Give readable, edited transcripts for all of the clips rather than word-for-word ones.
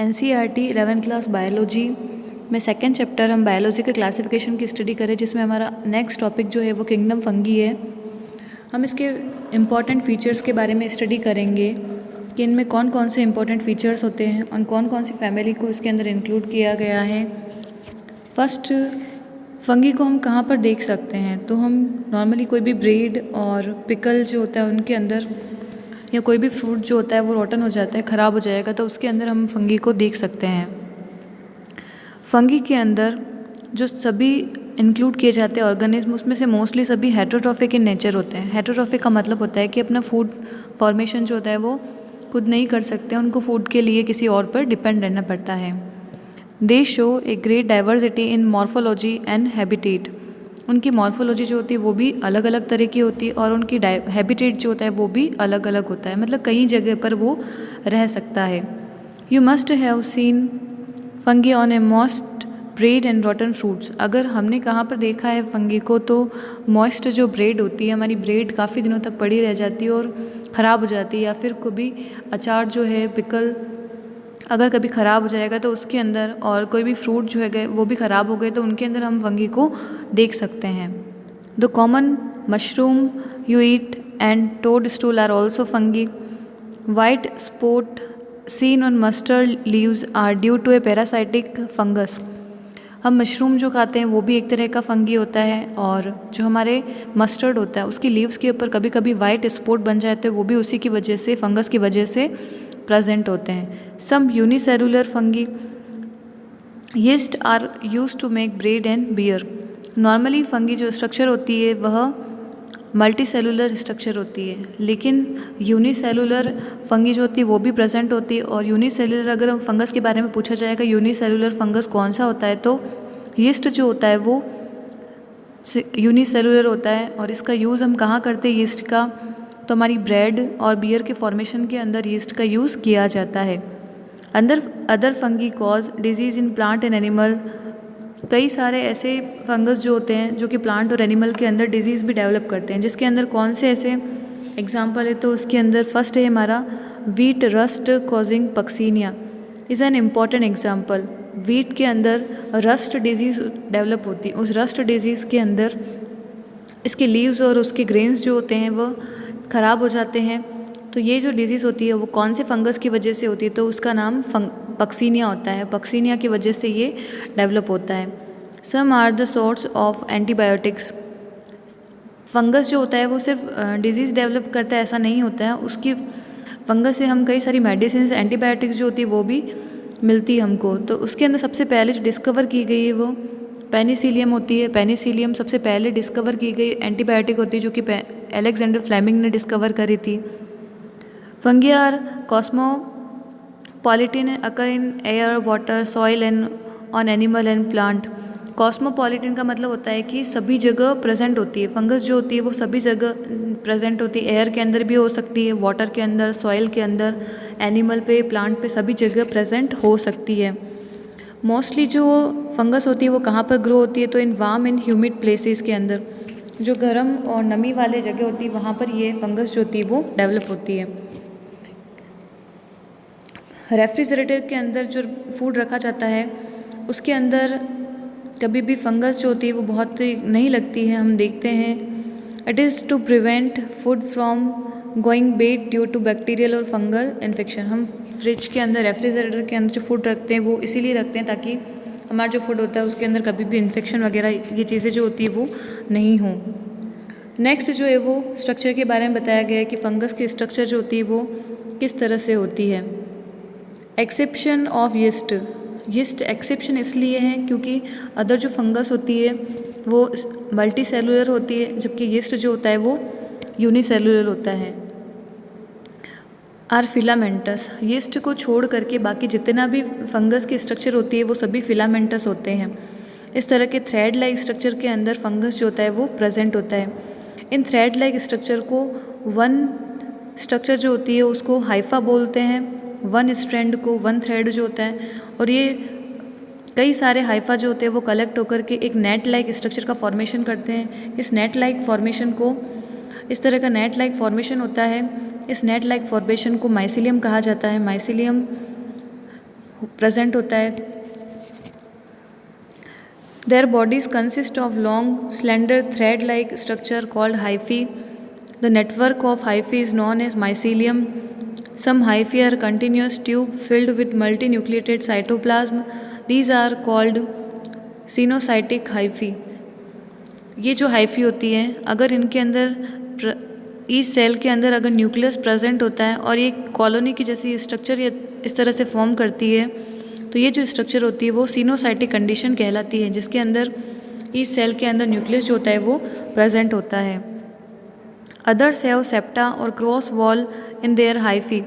NCERT 11th class biology में second chapter हम biology के क्लासिफिकेशन की स्टडी करें, जिसमें हमारा नेक्स्ट टॉपिक जो है वो किंगडम फंगी है। हम इसके इम्पॉर्टेंट फीचर्स के बारे में स्टडी करेंगे कि इनमें कौन कौन से इम्पॉर्टेंट फीचर्स होते हैं और कौन कौन सी फैमिली को इसके अंदर इंक्लूड किया गया है। फर्स्ट, फंगी को हम कहाँ पर देख सकते हैं, तो हम नॉर्मली कोई भी ब्रेड और पिकल जो होता है उनके अंदर, या कोई भी फ्रूट जो होता है वो रोटन हो जाता है, ख़राब हो जाएगा, तो उसके अंदर हम फंगी को देख सकते हैं। फंगी के अंदर जो सभी इंक्लूड किए जाते हैं ऑर्गेनिज्म, उसमें से मोस्टली सभी हेटेरोट्रॉफिक इन नेचर होते हैं। हेटेरोट्रॉफिक का मतलब होता है कि अपना फूड फॉर्मेशन जो होता है वो खुद नहीं कर सकते, उनको फूड के लिए किसी और पर डिपेंड रहना पड़ता है। दे show a great diversity in morphology and habitat. उनकी मॉर्फोलॉजी जो होती है वो भी अलग अलग तरह की होती है और उनकी हैबिटेट जो होता है वो भी अलग अलग होता है, मतलब कई जगह पर वो रह सकता है। You must have seen fungi on a moist bread and rotten fruits. अगर हमने कहाँ पर देखा है फंगी को, तो मॉइस्ट जो ब्रेड होती है, हमारी ब्रेड काफ़ी दिनों तक पड़ी रह जाती है और ख़राब हो जाती है, या फिर कभी अचार जो है, पिकल अगर कभी ख़राब हो जाएगा तो उसके अंदर, और कोई भी फ्रूट जो है वो भी ख़राब हो गए तो उनके अंदर हम फंगी को देख सकते हैं। The common mushroom you eat and toadstool are also fungi. White spot seen on mustard leaves are due to a parasitic fungus. हम मशरूम जो खाते हैं वो भी एक तरह का फंगी होता है, और जो हमारे मस्टर्ड होता है उसकी लीव्स के ऊपर कभी कभी वाइट स्पॉट बन जाते हैं, वो भी उसी की वजह से, फंगस की वजह से प्रेजेंट होते हैं। Some unicellular fungi yeast are used to make bread and beer. Normally fungi जो स्ट्रक्चर होती है वह मल्टी सेलुलर स्ट्रक्चर होती है, लेकिन यूनिसेलुलर फंगी जो होती है वो भी प्रेजेंट होती है। और यूनिसेलुलर, अगर हम फंगस के बारे में पूछा जाएगा यूनिसेलुलर फंगस कौन सा होता है, तो यीस्ट जो होता है वो यूनिसेलुलर होता है। और इसका यूज़ हम कहाँ करते हैं यीस्ट का, तो हमारी ब्रेड और बियर के फॉर्मेशन के अंदर यीस्ट का यूज़ किया जाता है। Other fungi cause disease in plant and animal. कई सारे ऐसे फंगस जो होते हैं जो कि प्लांट और एनिमल के अंदर डिजीज़ भी डेवलप करते हैं, जिसके अंदर कौन से ऐसे एग्जांपल है, तो उसके अंदर फर्स्ट है हमारा wheat rust causing Puccinia is an important example. Wheat के अंदर रस्ट डिजीज़ डेवलप होती है, उस रस्ट डिजीज़ के अंदर इसके लीव्स और उसके ग्रेन्स जो होते हैं वह ख़राब हो जाते हैं। तो ये जो डिजीज़ होती है वो कौन से फंगस की वजह से होती है, तो उसका नाम पक्सीनिया होता है। पक्सीनिया की वजह से ये डेवलप होता है। Some are the source of antibiotics. Fungus जो होता है वो सिर्फ डिजीज़ डेवलप करता है ऐसा नहीं होता है, उसकी फंगस से हम कई सारी मेडिसिन, एंटीबायोटिक्स जो होती है वो भी मिलती है हमको। तो उसके अंदर सबसे पहले जो डिस्कवर की गई है वो पेनिसिलियम होती है। पेनिसिलियम सबसे पहले डिस्कवर की गई एंटीबायोटिक होती है, जो कि अलेक्जेंडर फ्लेमिंग ने डिस्कवर करी थी। Fungi are cosmopolitan occur in air, water, soil and on animal and plant. Cosmopolitan का मतलब होता है कि सभी जगह प्रेजेंट होती है। फंगस जो होती है वो सभी जगह प्रेजेंट होती है, एयर के अंदर भी हो सकती है, वाटर के अंदर, सॉइल के अंदर, एनिमल पे, प्लांट पे, सभी जगह प्रेजेंट हो सकती है। मोस्टली जो फंगस होती है वो कहाँ पर ग्रो होती है, तो in warm and humid places के अंदर, जो गर्म और नमी वाले जगह होती है वहाँ पर ये फंगस जो होती है वो डेवलप होती है। रेफ्रिजरेटर के अंदर जो फूड रखा जाता है उसके अंदर कभी भी फंगस जो होती है वो बहुत नहीं लगती है, हम देखते हैं। It is to prevent food from going bad due to bacterial और फंगल इन्फेक्शन। हम फ्रिज के अंदर, रेफ्रिजरेटर के अंदर जो फूड रखते हैं वो इसीलिए रखते हैं ताकि हमारा जो फूड होता है उसके अंदर कभी भी इन्फेक्शन वगैरह ये चीज़ें जो होती है वो नहीं हो। नेक्स्ट जो है वो स्ट्रक्चर के बारे में बताया गया है कि फंगस की स्ट्रक्चर जो होती है वो किस तरह से होती है। Exception of yeast. Yeast exception इसलिए है क्योंकि अदर जो फंगस होती है वो मल्टी सेलुलर होती है, जबकि यीस्ट जो होता है वो यूनिसेलुलर होता है। Are filamentous. यीस्ट को छोड़ करके बाकी जितना भी फंगस की स्ट्रक्चर होती है वो सभी फिलामेंटस होते हैं। इस तरह के थ्रेड लाइक स्ट्रक्चर के अंदर फंगस जो होता है वो प्रेजेंट होता है। इन थ्रेड लाइक स्ट्रक्चर को वन स्ट्रक्चर जो होती है उसको हाइफा बोलते हैं, वन स्ट्रैंड को वन थ्रेड जो होता है, और ये कई सारे हाइफा जो होते हैं वो कलेक्ट होकर के एक नेट लाइक स्ट्रक्चर का फॉर्मेशन करते हैं। इस नेट लाइक फॉर्मेशन को, इस तरह का नेट लाइक फॉर्मेशन होता है, इस नेट लाइक फॉर्मेशन को माइसिलियम कहा जाता है। माइसिलियम प्रेजेंट होता है। Their bodies consist of long slender thread like structure called hyphae. The network of hyphae is known as mycelium. Some hyphae are continuous tube filled with multinucleated cytoplasm. These are called coenocytic hyphae. ये जो hyphae होती है, अगर इनके अंदर इस cell के अंदर अगर न्यूक्लियस प्रेजेंट होता है और ये कॉलोनी की जैसी स्ट्रक्चर ये इस तरह से फॉर्म करती है, तो ये जो स्ट्रक्चर होती है वो सिनोसाइटिक कंडीशन कहलाती है, जिसके अंदर इस सेल के अंदर न्यूक्लियस जो होता है वो प्रेजेंट होता है। अदर्स हैव सेप्टा और cross wall in their hyphae.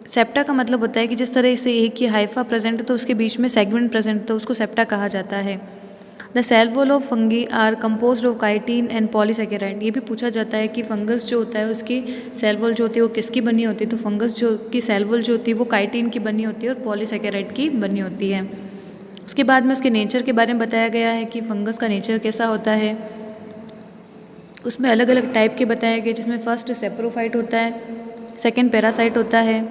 Septa का मतलब होता है कि जिस तरह से एक ही हाइफा प्रेजेंट है तो उसके बीच में सेगमेंट प्रेजेंट, तो उसको सेप्टा कहा जाता है। The cell wall of fungi are composed of chitin and polysaccharide. ये भी पूछा जाता है कि फंगस जो होता है उसकी सेल वॉल जो होती है वो किसकी बनी होती है, तो फंगस जो की सेल वॉल जो होती है वो काइटिन की बनी होती है और पॉलीसेकेराइड की बनी होती है। उसके बाद में उसके नेचर के बारे में बताया गया है कि फंगस का नेचर कैसा होता है। उसमें अलग अलग टाइप के बताए गए, जिसमें फर्स्ट सेप्रोफाइट होता है, सेकेंड पैरासाइट होता है,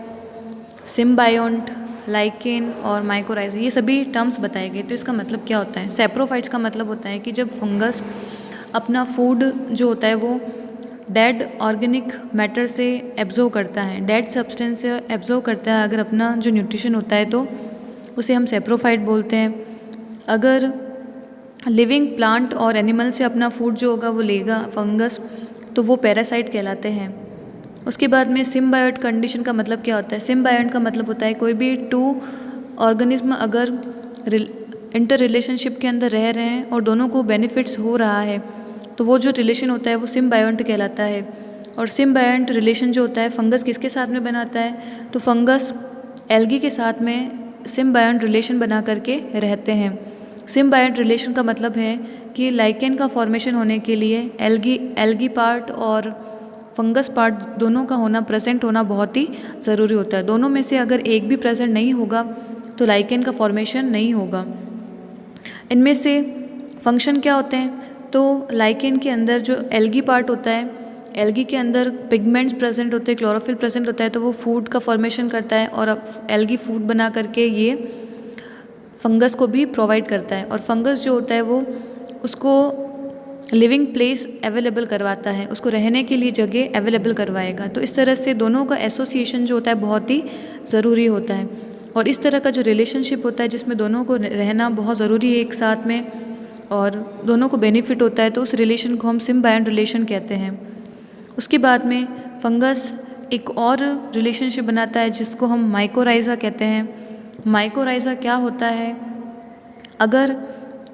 सिम्बायोंट, लाइकेन और माइकोराइजा, ये सभी टर्म्स बताए गए। तो इसका मतलब क्या होता है? सेप्रोफाइट्स का मतलब होता है कि जब फंगस अपना फूड जो होता है वो डेड ऑर्गेनिक मैटर से एब्जॉर्व करता है, डेड सब्सटेंस से एब्जॉर्व करता है अगर अपना जो न्यूट्रिशन होता है, तो उसे हम सेप्रोफाइट बोलते हैं। अगर लिविंग प्लांट और एनिमल से अपना फूड जो होगा वो लेगा फंगस, तो वो पैरासाइट कहलाते हैं। उसके बाद में सिम्बायोट कंडीशन का मतलब क्या होता है? सिम्बायोट का मतलब होता है कोई भी टू ऑर्गेनिज्म अगर इंटर रिलेशनशिप के अंदर रह रहे हैं और दोनों को बेनिफिट्स हो रहा है, तो वो जो रिलेशन होता है वो सिम्बायोट कहलाता है। और सिम्बायोट रिलेशन जो होता है फंगस किसके साथ में बनाता है? तो फंगस एल्गी के साथ में सिम्बायोट रिलेशन बना करके रहते हैं। सिम्बायोट रिलेशन का मतलब है कि लाइकेन का फॉर्मेशन होने के लिए एल्गी पार्ट और फंगस पार्ट दोनों का होना, प्रेजेंट होना बहुत ही ज़रूरी होता है। दोनों में से अगर एक भी प्रेजेंट नहीं होगा तो लाइकेन का फॉर्मेशन नहीं होगा। इनमें से फंक्शन क्या होते हैं? तो लाइकेन के अंदर जो एल्गी पार्ट होता है, एल्गी के अंदर पिगमेंट्स प्रेजेंट होते हैं, क्लोरोफिल प्रेजेंट होता है, तो वो फूड का फॉर्मेशन करता है और अब एल्गी फूड बना करके ये फंगस को भी प्रोवाइड करता है। और फंगस जो होता है वो उसको लिविंग प्लेस अवेलेबल करवाता है, उसको रहने के लिए जगह अवेलेबल करवाएगा। तो इस तरह से दोनों का एसोसिएशन जो होता है बहुत ही ज़रूरी होता है। और इस तरह का जो रिलेशनशिप होता है जिसमें दोनों को रहना बहुत ज़रूरी है एक साथ में और दोनों को बेनिफिट होता है, तो उस रिलेशन को हम सिम्बायोट रिलेशन कहते हैं। उसके बाद में फंगस एक और रिलेशनशिप बनाता है जिसको हम माइकोराइजा कहते हैं। माइकोराइजा क्या होता है? अगर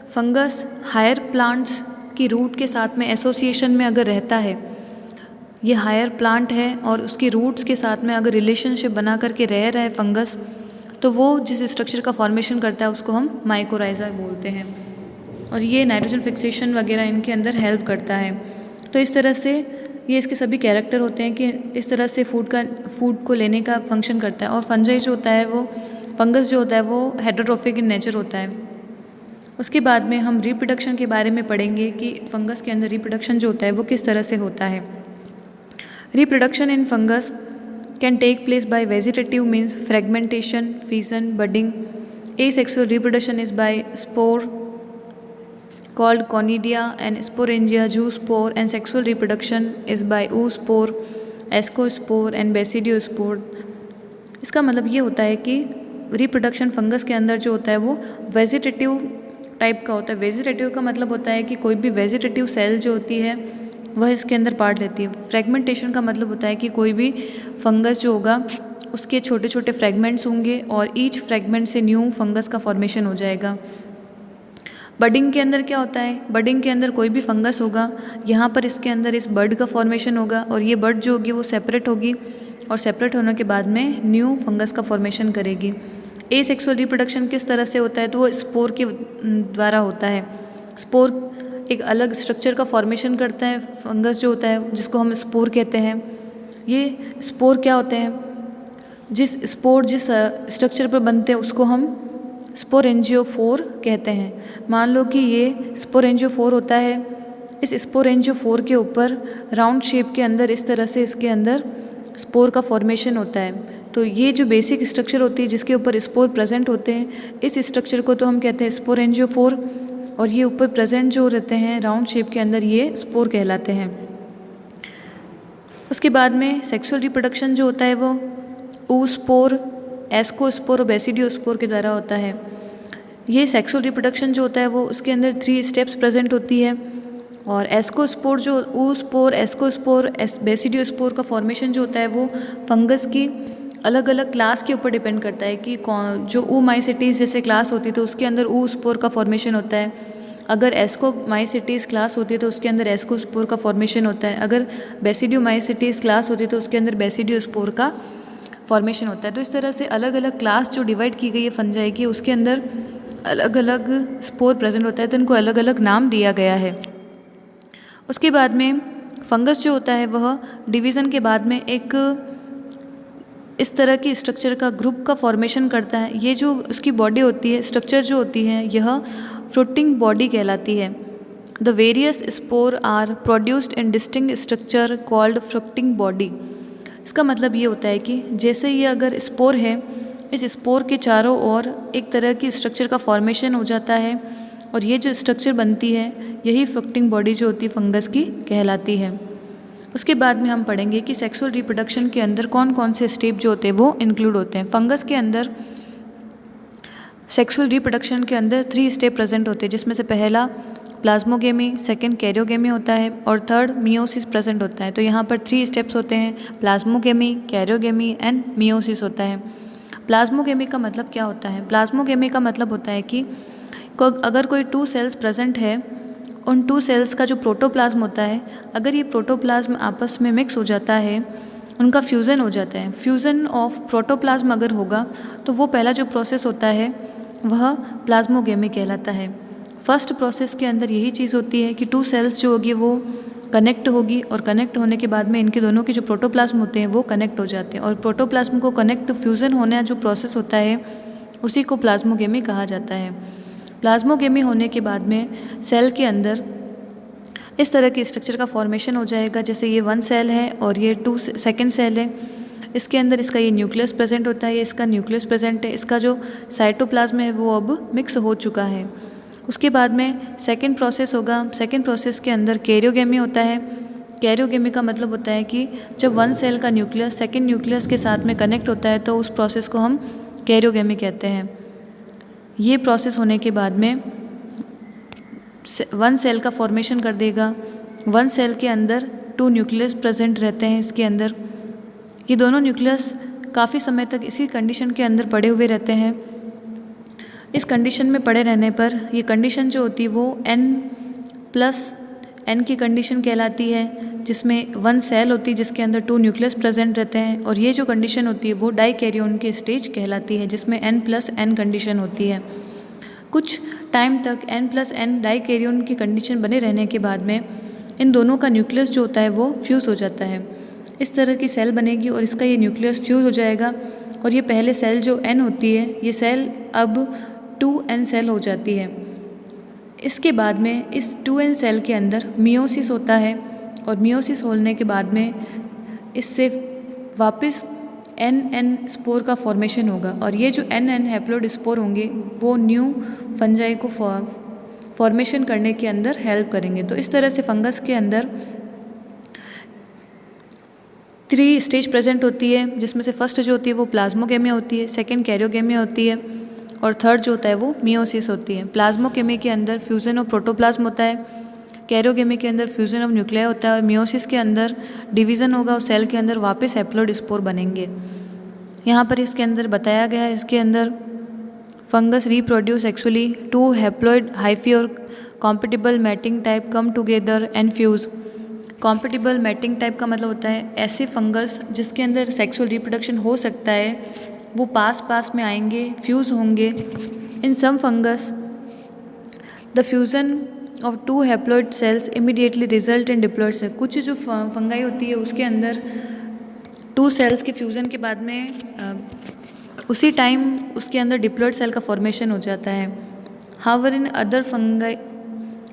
फंगस हायर प्लांट्स की रूट के साथ में एसोसिएशन में अगर रहता है, ये हायर प्लांट है और उसकी रूट्स के साथ में अगर रिलेशनशिप बना करके रह रहा है फंगस, तो वो जिस स्ट्रक्चर का फॉर्मेशन करता है उसको हम माइकोराइजा बोलते हैं। और ये नाइट्रोजन फिक्सेशन वगैरह इनके अंदर हेल्प करता है। तो इस तरह से ये इसके सभी कैरेक्टर होते हैं कि इस तरह से फूड को लेने का फंक्शन करता है। और फंजाई जो होता है वो फंगस जो होता है वो हेटेरोट्रोफिक इन नेचर होता है। उसके बाद में हम रिप्रोडक्शन के बारे में पढ़ेंगे कि फंगस के अंदर रिप्रोडक्शन जो होता है वो किस तरह से होता है। Reproduction in fungus can take place by vegetative means fragmentation, fission, budding. Asexual reproduction is by spore called conidia and sporangia, zoospore, and sexual reproduction is by oospore, ascospore and basidiospore। इसका मतलब ये होता है कि reproduction fungus के अंदर जो होता है वो वेजिटेटिव टाइप का होता है। वेजिटेटिव का मतलब होता है कि कोई भी वेजिटेटिव सेल जो होती है वह इसके अंदर पार्ट लेती है। फ्रेगमेंटेशन का मतलब होता है कि कोई भी फंगस जो होगा उसके छोटे छोटे फ्रेगमेंट्स होंगे और ईच फ्रेगमेंट से न्यू फंगस का फॉर्मेशन हो जाएगा। बडिंग के अंदर क्या होता है? बडिंग के अंदर कोई भी फंगस होगा, यहाँ पर इसके अंदर इस बड का फॉर्मेशन होगा और ये बड जो होगी वो सेपरेट होगी और सेपरेट होने के बाद में न्यू फंगस का फॉर्मेशन करेगी। एसेक्सुअल रिप्रोडक्शन किस तरह से होता है? तो वो स्पोर के द्वारा होता है। स्पोर एक अलग स्ट्रक्चर का फॉर्मेशन करता है फंगस जो होता है, जिसको हम स्पोर कहते हैं। ये स्पोर क्या होते हैं? जिस स्ट्रक्चर पर बनते हैं उसको हम स्पोरेंजियोफोर कहते हैं। मान लो कि ये स्पोरेंजियोफोर होता है, इस स्पोरेंजियोफोर के ऊपर राउंड शेप के अंदर इस तरह से इसके अंदर स्पोर का फॉर्मेशन होता है। तो ये जो बेसिक स्ट्रक्चर होती है जिसके ऊपर स्पोर प्रेजेंट होते हैं, इस स्ट्रक्चर को तो हम कहते हैं स्पोरेंजियोफोर, और ये ऊपर प्रेजेंट जो रहते हैं राउंड शेप के अंदर, ये स्पोर कहलाते हैं। उसके बाद में सेक्सुअल रिप्रोडक्शन जो होता है वो oospore, एस्कोस्पोर और बेसिडियोस्पोर के द्वारा होता है। ये सेक्सुअल रिप्रोडक्शन जो होता है वो उसके अंदर 3 स्टेप्स प्रेजेंट होती है, और एस्कोस्पोर जो oospore, एस्कोस्पोर, बेसिडियोस्पोर का फॉर्मेशन जो होता है वो फंगस की अलग अलग क्लास के ऊपर डिपेंड करता है कि कौन, जो oomaitides जैसे क्लास होती है तो उसके अंदर oospore का फॉर्मेशन होता है, अगर एस्कोमाइसिटीज़ क्लास होती है तो उसके अंदर एस्कोस्पोर का फॉर्मेशन होता है, अगर बेसिडियोमाइसिटीज़ क्लास होती है तो उसके अंदर बेसिडियोस्पोर का फॉर्मेशन होता है। तो इस तरह से अलग अलग क्लास जो डिवाइड की गई है फंजाई की, उसके अंदर अलग अलग स्पोर प्रेजेंट होता है, तो इनको अलग अलग नाम दिया गया है। उसके बाद में फंगस जो होता है वह डिवीज़न के बाद में एक इस तरह की स्ट्रक्चर का ग्रुप का फॉर्मेशन करता है। ये जो उसकी बॉडी होती है, स्ट्रक्चर जो होती है, यह फ्रूटिंग बॉडी कहलाती है। The various spore are produced in distinct structure called fruiting body. इसका मतलब ये होता है कि जैसे ये अगर स्पोर है, इस स्पोर के चारों ओर एक तरह की स्ट्रक्चर का फॉर्मेशन हो जाता है, और ये जो स्ट्रक्चर बनती है यही फ्रूटिंग बॉडी जो होती है फंगस की कहलाती है। उसके बाद में हम पढ़ेंगे कि सेक्सुअल रिप्रोडक्शन के अंदर कौन कौन से स्टेप जो होते हैं वो इंक्लूड होते हैं। फंगस के अंदर सेक्सुअल रिप्रोडक्शन के अंदर 3 स्टेप प्रेजेंट होते हैं, जिसमें से पहला प्लाज्मोगेमी, सेकंड कैरियोगेमी होता है, और थर्ड मियोसिस प्रेजेंट होता है। तो यहाँ पर 3 स्टेप्स होते हैं, प्लाज्मोगेमी, कैरियोगेमी एंड मियोसिस होता है। प्लाज्मोगेमी का मतलब क्या होता है? प्लाज्मोगेमी का मतलब होता है कि अगर कोई 2 सेल्स प्रेजेंट है, उन 2 सेल्स का जो प्रोटोप्लाज्म होता है, अगर ये प्रोटोप्लाज्म आपस में मिक्स हो जाता है, उनका फ्यूज़न हो जाता है, फ्यूज़न ऑफ प्रोटोप्लाज्म अगर होगा तो वो पहला जो प्रोसेस होता है वह प्लाज्मोगेमी कहलाता है। फर्स्ट प्रोसेस के अंदर यही चीज़ होती है कि 2 सेल्स जो होगी वो कनेक्ट होगी, और कनेक्ट होने के बाद में इनके दोनों के जो प्रोटोप्लाज्म होते हैं वो कनेक्ट हो जाते हैं, और प्रोटोप्लाज्म को कनेक्ट फ्यूज़न होने जो प्रोसेस होता है उसी को प्लाज्मोगेमी कहा जाता है। प्लाज्मोगेमी होने के बाद में सेल के अंदर इस तरह की स्ट्रक्चर का फॉर्मेशन हो जाएगा, जैसे ये 1 सेल है और ये 2 सेकेंड सेल है। इसके अंदर इसका ये न्यूक्लियस प्रेजेंट होता है, ये इसका न्यूक्लियस प्रेजेंट है, इसका जो साइटोप्लाज्म है वो अब मिक्स हो चुका है। उसके बाद में सेकेंड प्रोसेस होगा, सेकेंड प्रोसेस के अंदर कैरियोगेमी होता है। कैरियोगेमी का मतलब होता है कि जब 1 सेल का न्यूक्लियस सेकेंड न्यूक्लियस के साथ में कनेक्ट होता है तो उस प्रोसेस को हम कैरियोगेमी कहते हैं। ये प्रोसेस होने के बाद में 1 सेल का फॉर्मेशन कर देगा। 1 सेल के अंदर 2 न्यूक्लियस प्रेजेंट रहते हैं। इसके अंदर ये दोनों न्यूक्लियस काफ़ी समय तक इसी कंडीशन के अंदर पड़े हुए रहते हैं। इस कंडीशन में पड़े रहने पर ये कंडीशन जो होती है वो N+N की कंडीशन कहलाती है, जिसमें 1 सेल होती है जिसके अंदर 2 न्यूक्लियस प्रेजेंट रहते हैं, और ये जो कंडीशन होती है वो डाइकैरियोन की स्टेज कहलाती है, जिसमें N+N कंडीशन होती है। कुछ टाइम तक N+N डाइकैरियोन की कंडीशन बने रहने के बाद में इन दोनों का न्यूक्लियस जो होता है वो फ्यूज़ हो जाता है। इस तरह की सेल बनेगी और इसका ये न्यूक्लियस फ्यूज़ हो जाएगा, और ये पहले सेल जो N होती है ये सेल अब 2N सेल हो जाती है। इसके बाद में इस 2N सेल के अंदर मियोसिस होता है, और मियोसिस होने के बाद में इससे वापस NN स्पोर का फॉर्मेशन होगा, और ये जो NN हैप्लोइड स्पोर होंगे वो न्यू फंजाई को फॉर्मेशन करने के अंदर हेल्प करेंगे। तो इस तरह से फंगस के अंदर 3 स्टेज प्रेजेंट होती है, जिसमें से फर्स्ट जो होती है वो प्लाज्मोगेमी होती है, सेकेंड कैरियोगेमी होती है, और थर्ड जो होता है वो मियोसिस होती है। प्लाज्मोगेमी के अंदर फ्यूज़न ऑफ प्रोटोप्लाज्म होता है, कैरियोगेमी के अंदर फ्यूज़न ऑफ न्यूक्लिया होता है, और मियोसिस के अंदर डिवीज़न होगा और सेल के अंदर वापस हैप्लोइड स्पोर बनेंगे। यहाँ पर इसके अंदर बताया गया है, इसके अंदर fungus reproduce sexually 2 haploid hyphae और compatible mating type come together and fuse. Compatible mating type का मतलब होता है ऐसे फंगस जिसके अंदर सेक्सुअल रिप्रोडक्शन हो सकता है, वो पास में आएंगे, फ्यूज़ होंगे। In some fungus the fusion of 2 haploid cells immediately result in diploid cell. कुछ जो फंगाई होती है उसके अंदर 2 सेल्स के फ्यूज़न के बाद में उसी टाइम उसके अंदर डिप्लॉइड सेल का फॉर्मेशन हो जाता है। However in other fungi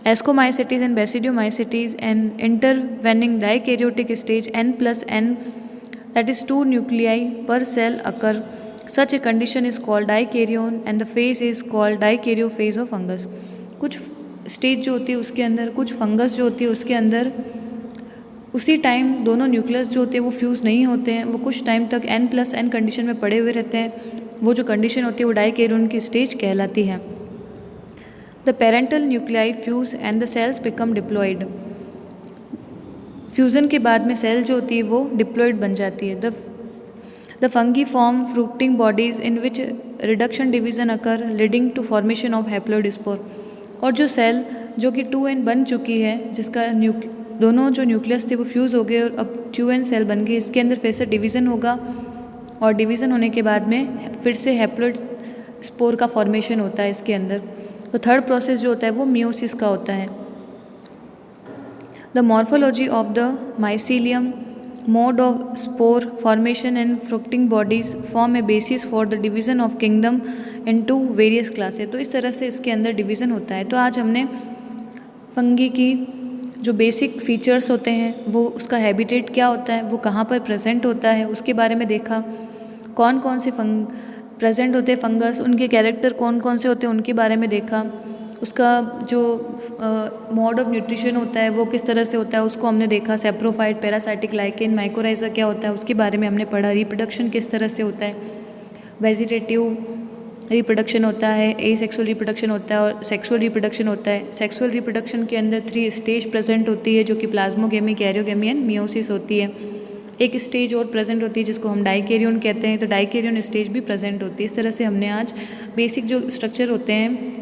ascomycetes and basidiomycetes and intervening dikaryotic stage N+N that is 2 nuclei per cell occur. Such a condition is called dikaryon and the phase is called dikaryophase of fungus. कुछ stage जो होती है उसके अंदर, कुछ fungus जो होती है उसके अंदर उसी टाइम दोनों न्यूक्लियस जो होते हैं वो फ्यूज़ नहीं होते हैं, वो कुछ टाइम तक n+n कंडीशन में पड़े हुए रहते हैं. वो जो कंडीशन होती है वो डाइकेरियन की स्टेज कहलाती है. The parental nuclei fuse and the cells become diploid. Fusion के बाद में सेल जो होती है वो डिप्लॉयड बन जाती है. The fungi form fruiting bodies in which reduction division occur leading to formation of haploid spore. और जो सेल जो कि 2n बन चुकी है, जिसका दोनों जो न्यूक्लियस थे वो फ्यूज़ हो गए और अब 2n सेल बन गई, इसके अंदर फिर से डिवीज़न होगा और डिवीज़न होने के बाद में फिर से हैप्लॉइड स्पोर का फॉर्मेशन होता है इसके अंदर. तो थर्ड प्रोसेस जो होता है वो मियोसिस का होता है. The morphology of the mycelium, mode of spore formation and fruiting bodies form A basis for the division of kingdom into various classes. तो इस तरह से इसके अंदर डिवीज़न होता है. तो आज हमने फंगी की जो बेसिक फीचर्स होते हैं, वो उसका हैबिटेट क्या होता है, वो कहाँ पर प्रेजेंट होता है, उसके बारे में देखा. कौन कौन से प्रेजेंट होते हैं फंगस, उनके कैरेक्टर कौन कौन से होते हैं उनके बारे में देखा. उसका जो मोड ऑफ न्यूट्रिशन होता है वो किस तरह से होता है उसको हमने देखा. सेप्रोफाइट, पैरासाइटिक, लाइकेन, माइकोराइजा क्या होता है उसके बारे में हमने पढ़ा. रिप्रोडक्शन किस तरह से होता है, वेजिटेटिव रिप्रोडक्शन होता है, एसेक्सुअल रिप्रोडक्शन होता है और सेक्सुअल रिप्रोडक्शन होता है. सेक्सुअल रिप्रोडक्शन के अंदर 3 स्टेज प्रेजेंट होती है जो कि प्लाज्मोगेमी, कैरियोगेमी एंड मियोसिस होती है. एक स्टेज और प्रेजेंट होती है जिसको हम डाइकेरियन कहते हैं, तो डाइकेरियन स्टेज भी प्रेजेंट होती है. इस तरह से हमने आज बेसिक जो स्ट्रक्चर होते हैं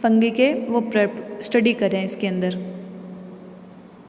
फंगी के वो स्टडी करें इसके अंदर.